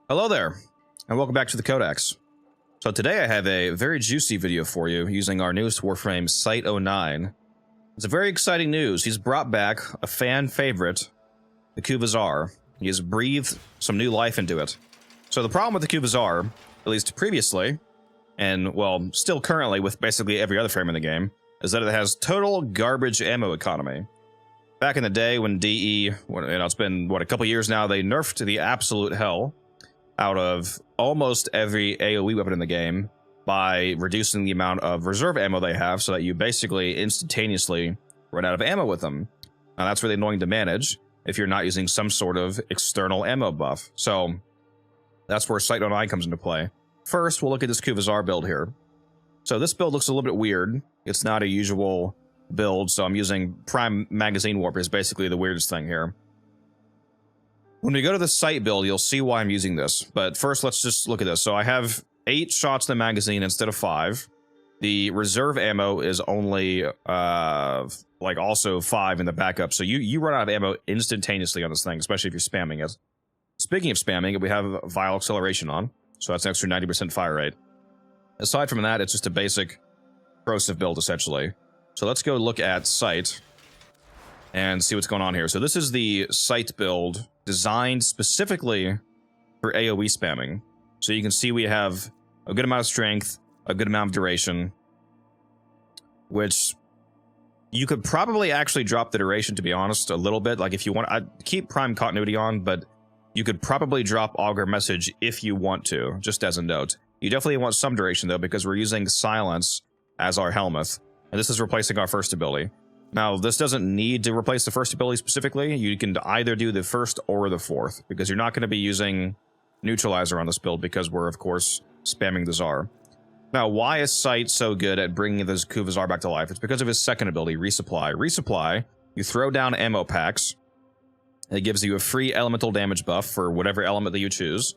Hello there, and welcome back to the Codex. So today I have a very juicy video for you using our newest Warframe, Cyte-09. It's a very exciting news. He's brought back a fan favorite, the Kuva Zarr. He has breathed some new life into it. So the problem with the Kuva Zarr, at least previously, and well, still currently with basically every other frame in the game, is that it has total garbage ammo economy. Back in the day when DE, it's been, a couple years now, they nerfed the absolute hell out of almost every AoE weapon in the game by reducing the amount of reserve ammo they have so that you basically instantaneously run out of ammo with them. Now that's really annoying to manage if you're not using some sort of external ammo buff. So that's where Cyte-09 comes into play. First, we'll look at this Kuva Zarr build here. So this build looks a little bit weird. It's not a usual build, so I'm using Prime Magazine Warp is basically the weirdest thing here. When we go to the Cyte build, you'll see why I'm using this. But first, let's just look at this. So I have 8 shots in the magazine instead of 5. The reserve ammo is only, also 5 in the backup. So you run out of ammo instantaneously on this thing, especially if you're spamming it. Speaking of spamming, we have Vial Acceleration on. So that's an extra 90% fire rate. Aside from that, it's just a basic corrosive build, essentially. So let's go look at Cyte and see what's going on here. So this is the Cyte build designed specifically for AoE spamming. So you can see we have a good amount of strength, a good amount of duration, which you could probably actually drop the duration, to be honest, a little bit. Like if you want, I'd keep Prime Continuity on, but you could probably drop Augur Message if you want to, just as a note. You definitely want some duration though, because we're using Silence as our Helmuth, and this is replacing our first ability. Now, this doesn't need to replace the first ability specifically. You can either do the first or the fourth, because you're not going to be using Neutralizer on this build, because we're, of course, spamming the Zarr. Now, why is Cyte so good at bringing this Kuva Zarr back to life? It's because of his second ability, Resupply. Resupply, you throw down ammo packs. It gives you a free elemental damage buff for whatever element that you choose.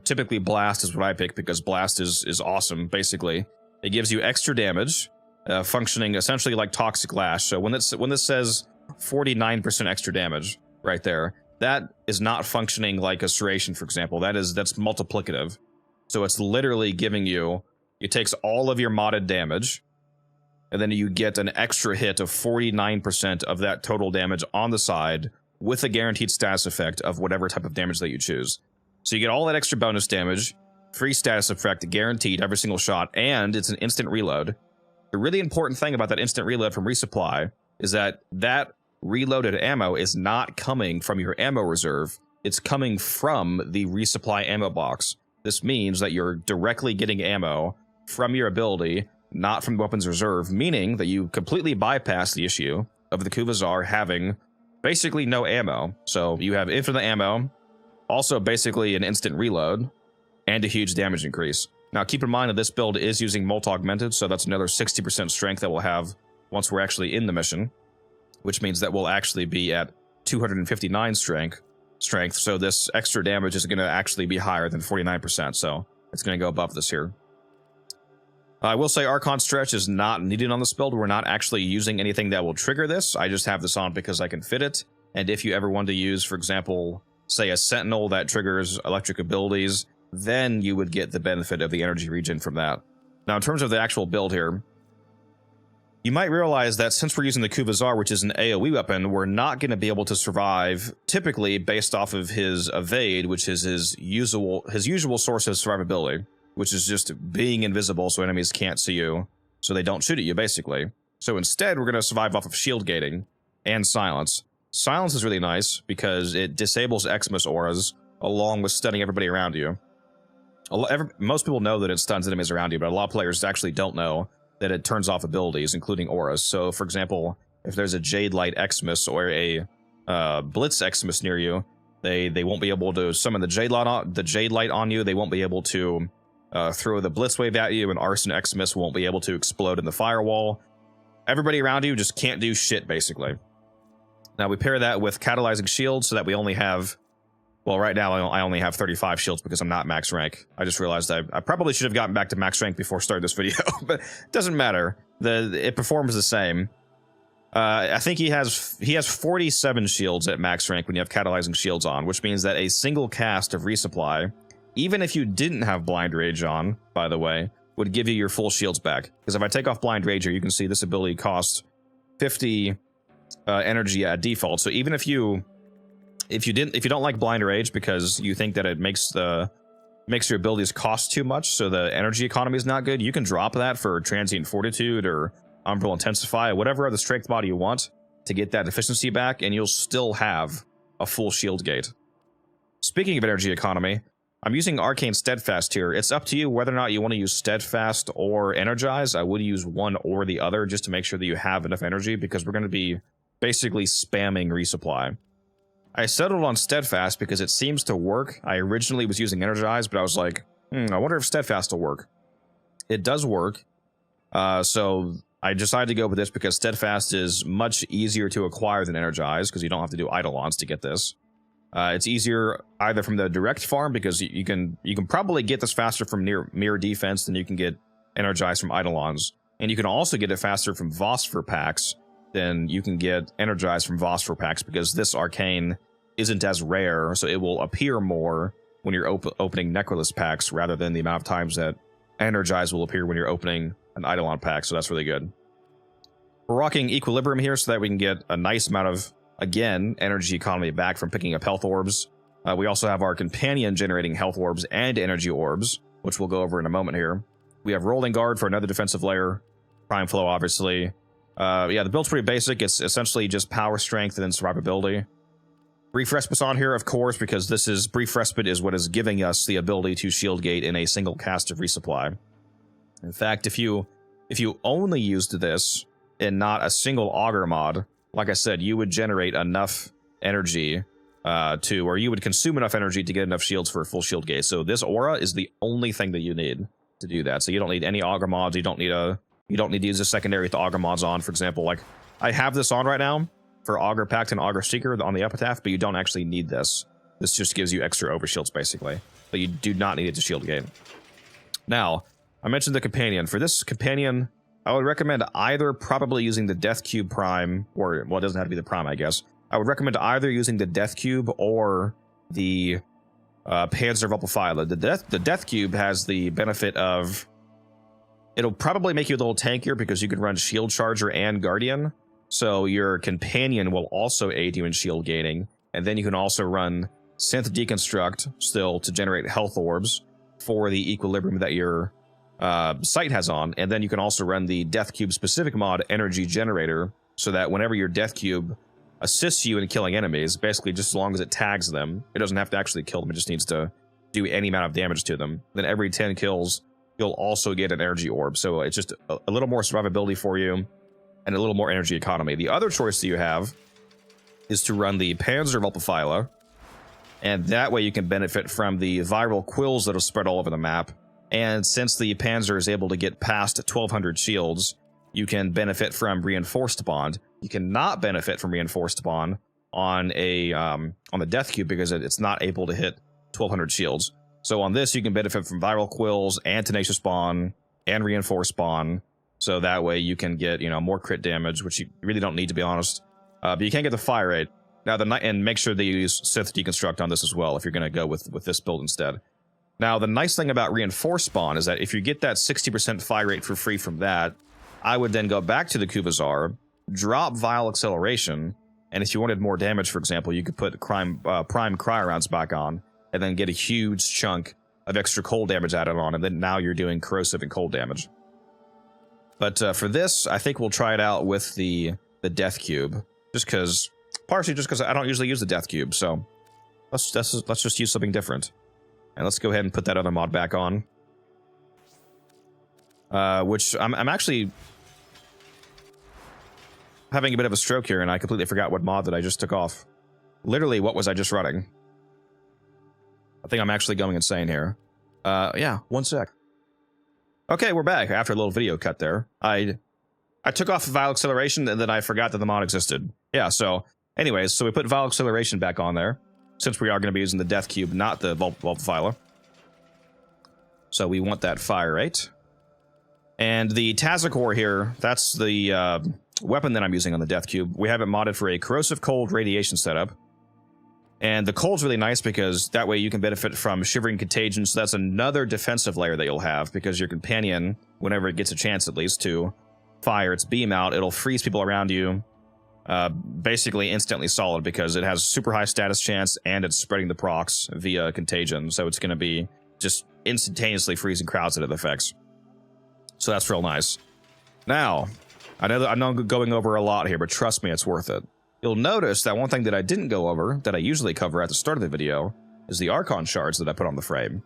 Typically, Blast is what I pick, because Blast is awesome, basically. It gives you extra damage. Functioning essentially like Toxic Lash. So when this says 49% extra damage right there, that is not functioning like a Serration, for example. That's multiplicative. So it's literally giving you, it takes all of your modded damage, and then you get an extra hit of 49% of that total damage on the side with a guaranteed status effect of whatever type of damage that you choose. So you get all that extra bonus damage, free status effect guaranteed every single shot, and it's an instant reload. The really important thing about that instant reload from Resupply is that reloaded ammo is not coming from your ammo reserve. It's coming from the Resupply ammo box. This means that you're directly getting ammo from your ability, not from the weapon's reserve, meaning that you completely bypass the issue of the Kuva Zarr having basically no ammo. So you have infinite ammo, also basically an instant reload, and a huge damage increase. Now, keep in mind that this build is using Molt Augmented, so that's another 60% strength that we'll have once we're actually in the mission, which means that we'll actually be at 259 strength, so this extra damage is going to actually be higher than 49%, so it's going to go above this here. I will say Archon Stretch is not needed on this build. We're not actually using anything that will trigger this. I just have this on because I can fit it, and if you ever want to use, for example, say a Sentinel that triggers electric abilities, then you would get the benefit of the energy regen from that. Now, in terms of the actual build here, you might realize that since we're using the Kuva Zarr, which is an AoE weapon, we're not going to be able to survive typically based off of his evade, which is his usual source of survivability, which is just being invisible so enemies can't see you, so they don't shoot at you, basically. So instead, we're going to survive off of shield gating and silence. Silence is really nice because it disables Xmas auras along with stunning everybody around you. Most people know that it stuns enemies around you, but a lot of players actually don't know that it turns off abilities, including auras. So, for example, if there's a Jade Light Xmas or a Blitz Xmas near you, they won't be able to summon the Jade Light on you. They won't be able to throw the Blitz Wave at you, and Arson Xmas won't be able to explode in the firewall. Everybody around you just can't do shit, basically. Now, we pair that with Catalyzing Shield so that we only have... Well, right now, I only have 35 shields because I'm not max rank. I just realized I probably should have gotten back to max rank before starting this video, but it doesn't matter. It performs the same. I think he has 47 shields at max rank when you have catalyzing shields on, which means that a single cast of resupply even if you didn't have Blind Rage on, by the way, would give you your full shields back. Because if I take off Blind Rage here, you can see this ability costs 50 energy at default. So even if you don't like Blind Rage because you think that it makes your abilities cost too much, so the energy economy is not good, you can drop that for Transient Fortitude or Umbral Intensify, whatever other strength body you want to get that efficiency back, and you'll still have a full shield gate. Speaking of energy economy, I'm using Arcane Steadfast here. It's up to you whether or not you want to use Steadfast or Energize. I would use one or the other just to make sure that you have enough energy, because we're going to be basically spamming resupply. I settled on Steadfast because it seems to work. I originally was using Energize, but I was like, I wonder if Steadfast will work. It does work. So I decided to go with this because Steadfast is much easier to acquire than Energize, because you don't have to do Eidolons to get this. It's easier either from the direct farm, because you can probably get this faster from Mirror Defense than you can get Energize from Eidolons. And you can also get it faster from Phosphor packs than you can get Energize from Phosphor packs, because this Arcane isn't as rare, so it will appear more when you're opening Necrolist packs rather than the amount of times that Energize will appear when you're opening an Eidolon pack, so that's really good. We're rocking Equilibrium here so that we can get a nice amount of, again, energy economy back from picking up health orbs. We also have our companion generating health orbs and energy orbs, which we'll go over in a moment here. We have Rolling Guard for another defensive layer. Prime Flow, obviously. Yeah, the build's pretty basic. It's essentially just power, strength, and then survivability. Brief Respite's on here, of course, because Brief Respite is what is giving us the ability to shield gate in a single cast of resupply. In fact, if you only used this and not a single Augur mod, like I said, you would generate enough energy or you would consume enough energy to get enough shields for a full shield gate. So this aura is the only thing that you need to do that. So you don't need any Augur mods. You don't need to use a secondary with the Augur mods on, for example. Like, I have this on right now for Augur Pact and Augur Seeker on the Epitaph, but you don't actually need this. This just gives you extra overshields, basically. But you do not need it to shield gate. Now, I mentioned the companion. For this companion, I would recommend either probably using the Death Cube Prime, or, well, it doesn't have to be the Prime, I guess. I would recommend either using the Death Cube or the Panzer Vulpaphyla. The Death Cube has the benefit of, it'll probably make you a little tankier because you can run Shield Charger and Guardian. So your companion will also aid you in shield gating. And then you can also run Synth Deconstruct still to generate health orbs for the equilibrium that your Cyte has on. And then you can also run the Death Cube specific mod, Energy Generator, so that whenever your Death Cube assists you in killing enemies, basically just as long as it tags them, it doesn't have to actually kill them, it just needs to do any amount of damage to them. Then every 10 kills, you'll also get an energy orb. So it's just a little more survivability for you and a little more energy economy. The other choice that you have is to run the Panzer Vulpaphyla, and that way you can benefit from the viral quills that are spread all over the map. And since the Panzer is able to get past 1200 shields, you can benefit from Reinforced Bond. You cannot benefit from Reinforced Bond on the Death Cube because it's not able to hit 1200 shields. So on this, you can benefit from Viral Quills and Tenacious Bond and Reinforced Bond. So that way you can get, more crit damage, which you really don't need, to be honest. But you can't get the fire rate. Now, and make sure that you use Synth Deconstruct on this as well if you're going to go with this build instead. Now, the nice thing about Reinforced Spawn is that if you get that 60% fire rate for free from that, I would then go back to the Kuva Zarr, drop Vile Acceleration, and if you wanted more damage, for example, you could put Prime Cryo Rounds back on, and then get a huge chunk of extra cold damage added on, and then now you're doing corrosive and cold damage. But for this, I think we'll try it out with the Death Cube, partially just because I don't usually use the Death Cube, so let's just use something different. And let's go ahead and put that other mod back on. Which I'm actually having a bit of a stroke here, and I completely forgot what mod that I just took off. Literally, what was I just running? I think I'm actually going insane here. Yeah, one sec. Okay, we're back after a little video cut there. I took off Vile Acceleration, and then I forgot that the mod existed. Yeah, so anyways, so we put Vile Acceleration back on there, since we are going to be using the Death Cube, not the Vulpaphyla. So we want that fire rate. And the Tazakor here, that's the weapon that I'm using on the Death Cube. We have it modded for a corrosive cold radiation setup. And the cold's really nice because that way you can benefit from Shivering Contagion, so that's another defensive layer that you'll have, because your companion, whenever it gets a chance at least to fire its beam out, it'll freeze people around you basically instantly solid, because it has super high status chance and it's spreading the procs via Contagion, so it's going to be just instantaneously freezing crowds that it affects. So that's real nice. Now, I know I'm going over a lot here, but trust me, it's worth it. You'll notice that one thing that I didn't go over, that I usually cover at the start of the video, is the Archon Shards that I put on the frame.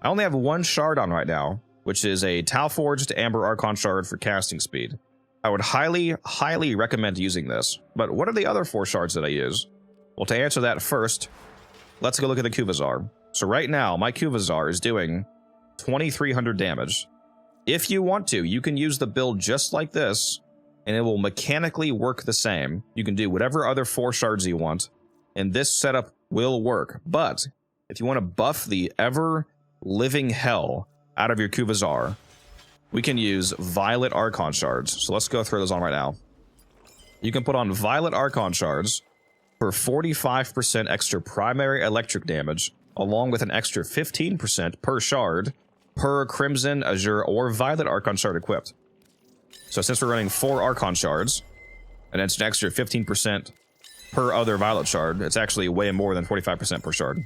I only have one shard on right now, which is a Tau Forged Amber Archon Shard for casting speed. I would highly, highly recommend using this. But what are the other 4 shards that I use? Well, to answer that first, let's go look at the Kuva Zarr. So right now, my Kuva Zarr is doing 2,300 damage. If you want to, you can use the build just like this, and it will mechanically work the same. You can do whatever other 4 shards you want, and this setup will work. But if you want to buff the ever-living hell out of your Kuva Zarr, we can use Violet Archon Shards. So let's go throw those on right now. You can put on Violet Archon Shards for 45% extra primary electric damage, along with an extra 15% per shard per Crimson, Azure, or Violet Archon Shard equipped. So since we're running 4 Archon Shards, and it's an extra 15% per other Violet Shard, it's actually way more than 45% per shard.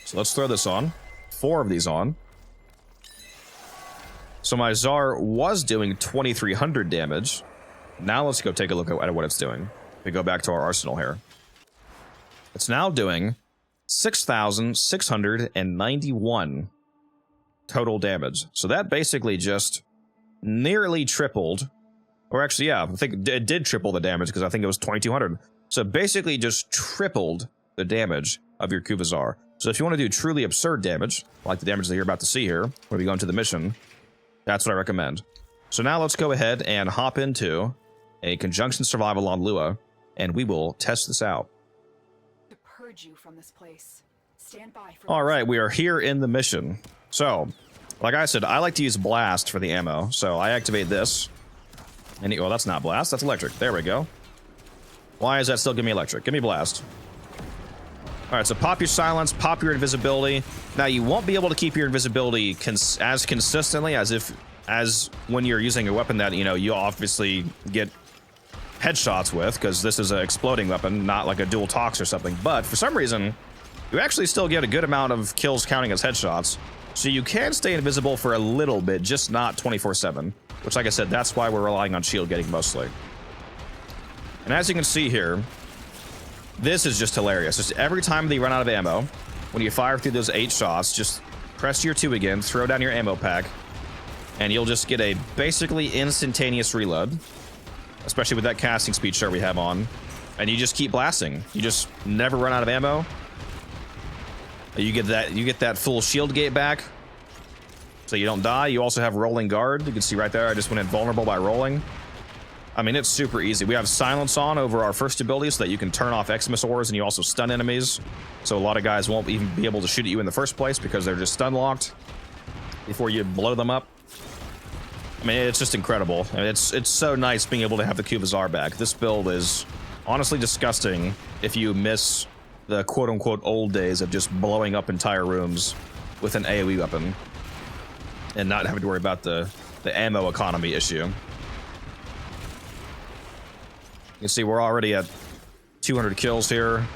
So let's throw this on. 4 of these on. So my Zarr was doing 2,300 damage. Now let's go take a look at what it's doing. We go back to our arsenal here. It's now doing 6,691 total damage. So that basically just nearly tripled, or actually, yeah, I think it did triple the damage, because I think it was 2,200. So basically just tripled the damage of your Kuva Zarr. So if you want to do truly absurd damage, like the damage that you're about to see here, when we go into the mission, that's what I recommend. So now let's go ahead and hop into a Conjunction Survival on Lua, and we will test this out. To purge you from this place. Stand by for All right, we are here in the mission. So, like I said, I like to use Blast for the ammo, so I activate this. And well, that's not Blast, that's Electric. There we go. Why is that still giving me Electric? Give me Blast. All right, so pop your Silence, pop your Invisibility. Now, you won't be able to keep your Invisibility as consistently as when you're using a weapon that, you know, you obviously get headshots with, because this is an exploding weapon, not like a dual tox or something. But for some reason, you actually still get a good amount of kills counting as headshots. So you can stay invisible for a little bit, just not 24/7. Which, like I said, that's why we're relying on shield getting mostly. And as you can see here, this is just hilarious. Just every time that you run out of ammo, when you fire through those 8 shots, just press your 2 again, throw down your ammo pack, and you'll just get a basically instantaneous reload. Especially with that casting speed shard we have on. And you just keep blasting. You just never run out of ammo. You get that full shield gate back, so you don't die. You also have rolling guard. You can see right there, I just went invulnerable by rolling. I mean, it's super easy. We have Silence on over our first ability, so that you can turn off Xmas Ores, and you also stun enemies. So a lot of guys won't even be able to shoot at you in the first place, because they're just stun locked before you blow them up. I mean, it's just incredible. I mean, it's so nice being able to have the Kuva Zarr back. This build is honestly disgusting if you miss the quote-unquote old days of just blowing up entire rooms with an AoE weapon and not having to worry about the ammo economy issue. You can see we're already at 200 kills here.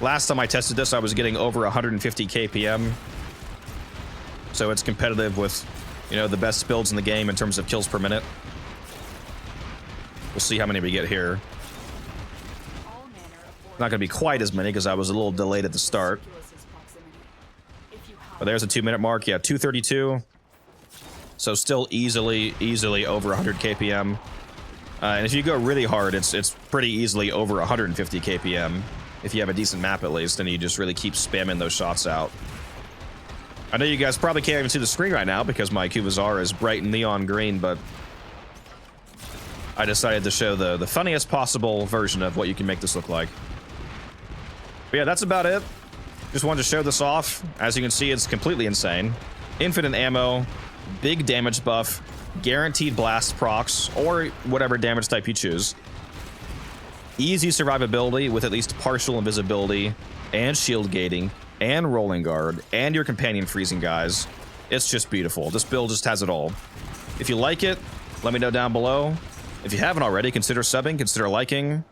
Last time I tested this, I was getting over 150 KPM. So it's competitive with, you know, the best builds in the game in terms of kills per minute. We'll see how many we get here. Not going to be quite as many, because I was a little delayed at the start. But there's a 2-minute mark. Yeah, 232. So still easily over 100 KPM. And if you go really hard, it's pretty easily over 150 KPM. If you have a decent map, at least, and you just really keep spamming those shots out. I know you guys probably can't even see the screen right now, because my Kuva Zarr is bright neon green, but I decided to show the funniest possible version of what you can make this look like. But yeah, that's about it. Just wanted to show this off. As you can see, it's completely insane. Infinite ammo, big damage buff, guaranteed blast procs, or whatever damage type you choose. Easy survivability with at least partial invisibility and shield gating and rolling guard and your companion freezing guys. It's just beautiful. This build just has it all. If you like it, let me know down below. If you haven't already, consider subbing, consider liking.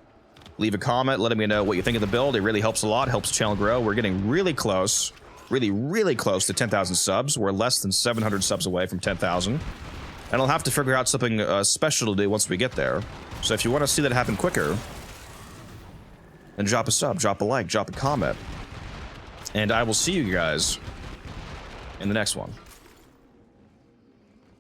Leave a comment letting me know what you think of the build. It really helps a lot, helps the channel grow. We're getting really close, really close to 10,000 subs. We're less than 700 subs away from 10,000. And I'll have to figure out something special to do once we get there. So if you want to see that happen quicker, then drop a sub, drop a like, drop a comment. And I will see you guys in the next one.